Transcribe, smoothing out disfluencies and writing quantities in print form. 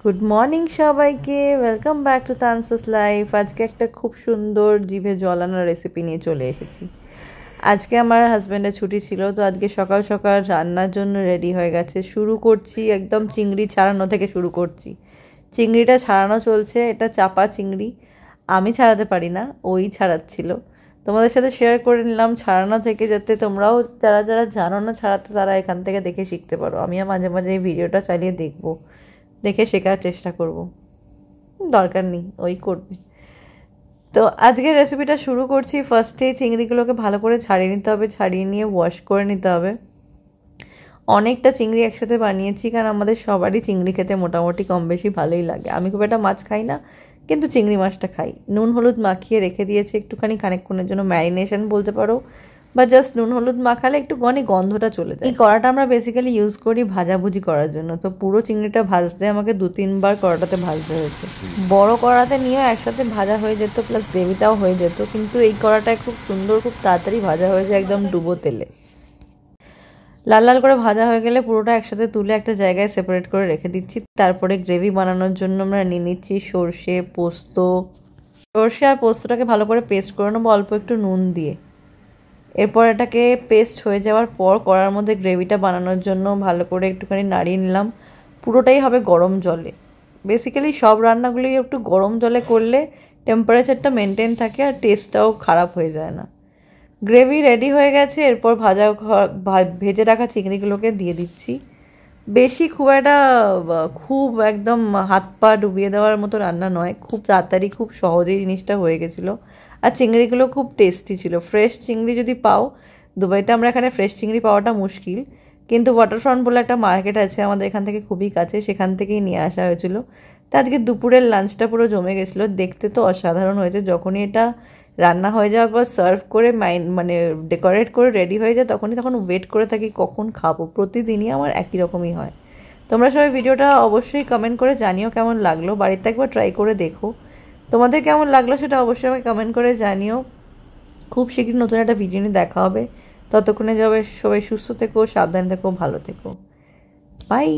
Good morning সবাইকে, welcome back to তানসাস life. আজকে একটা খুব সুন্দর জিভে জলানো রেসিপি নিয়ে চলে এসেছি। আজকে আমার হাজব্যান্ডের ছুটি ছিল, তো আজকে সকাল সকাল রান্নার জন্য রেডি হয়ে গেছে। শুরু করছি একদম চিংড়ি ছাড়ানো থেকে শুরু করছি। চিংড়িটা ছাড়ানো চলছে, এটা চাপা চিংড়ি, আমি ছাড়াতে পারি না, ওই ছাড়াচ্ছিল। তোমাদের সাথে শেয়ার করে নিলাম ছাড়ানো থেকে, যাতে তোমরাও যারা যারা জানো না ছাড়াতে তারা এখান থেকে দেখে শিখতে পারো। আমিও মাঝে মাঝে এই ভিডিওটা চালিয়ে দেখবো, দেখে শেখার চেষ্টা করব, দরকার নেই ওই করবে। তো আজকের রেসিপিটা শুরু করছি। ফার্স্টে চিংড়িগুলোকে ভালো করে ছাড়িয়ে নিতে হবে, ছাড়িয়ে নিয়ে ওয়াশ করে নিতে হবে। অনেকটা চিংড়ি একসাথে বানিয়েছি, কারণ আমাদের সবারই চিংড়ি খেতে মোটামুটি কম বেশি ভালোই লাগে। আমি খুব একটা মাছ খাই না, কিন্তু চিংড়ি মাছটা খাই। নুন হলুদ মাখিয়ে রেখে দিয়েছি একটুখানি, খানিকক্ষণের জন্য ম্যারিনেশন বলতে পারো, বা জাস্ট নুন হলুদ মাখালে একটু গন্ধটা চলে যায়। এই কড়াটা আমরা বেসিক্যালি ইউজ করি ভাজাভুজি করার জন্য, তো পুরো চিংড়িটা ভাজতে আমাকে 2-3 বার কড়াটাতে ভাজতে হয়েছে। বড় কড়াতে নিয়েও একসাথে ভাজা হয়ে যেত, প্লাস গ্রেভিটাও হয়ে যেত, কিন্তু এই কড়াটায় খুব সুন্দর, খুব তাড়াতাড়ি ভাজা হয়ে যায় একদম ডুবো তেলে। লাল লাল করে ভাজা হয়ে গেলে পুরোটা একসাথে তুলে একটা জায়গায় সেপারেট করে রেখে দিচ্ছি। তারপরে গ্রেভি বানানোর জন্য আমরা নিয়ে নিচ্ছি সর্ষে, পোস্ত। সর্ষে আর পোস্তটাকে ভালো করে পেস্ট করে নেবো অল্প একটু নুন দিয়ে। এরপর এটাকে পেস্ট হয়ে যাওয়ার পর কড়ার মধ্যে গ্রেভিটা বানানোর জন্য ভালো করে একটুখানি নাড়িয়ে নিলাম। পুরোটাই হবে গরম জলে। বেসিক্যালি সব রান্নাগুলি একটু গরম জলে করলে টেম্পারেচারটা মেনটেন থাকে আর টেস্টটাও খারাপ হয়ে যায় না। গ্রেভি রেডি হয়ে গেছে, এরপর ভেজে রাখা চিংড়িগুলোকে দিয়ে দিচ্ছি। বেশি খুব একদম হাত পা ডুবিয়ে দেওয়ার মতো রান্না নয়, খুব তাড়াতাড়ি খুব সহজেই জিনিসটা হয়ে গেছিলো। আর চিংড়িগুলো খুব টেস্টি ছিল। ফ্রেশ চিংড়ি যদি পাও, দুবাইতে আমরা এখানে ফ্রেশ চিংড়ি পাওয়াটা মুশকিল, কিন্তু ওয়াটারফ্রন্ট বলে একটা মার্কেট আছে আমাদের এখান থেকে খুবই কাছে, সেখান থেকেই নিয়ে আসা হয়েছিল। তা আজকে দুপুরের লাঞ্চটা পুরো জমে গেছিলো, দেখতে তো অসাধারণ হয়েছে। যখনই এটা রান্না হয়ে যাওয়ার পর সার্ভ করে ডেকোরেট করে রেডি হয়ে যায়, তখন ওয়েট করে থাকি কখন খাবো। প্রতিদিনই আমার একই রকমই হয়। তোমরা সবাই ভিডিওটা অবশ্যই কমেন্ট করে জানিও কেমন লাগলো, বাড়িতে একবার ট্রাই করে দেখো। তোমাদের কেমন লাগলো সেটা অবশ্যই আমাকে কমেন্ট করে জানিও। খুব শীঘ্রই নতুন একটা ভিডিও নিয়ে দেখা হবে। ততক্ষণে সবাই সুস্থ থেকো, সাবধান থেকো, ভালো থেকো। বাই।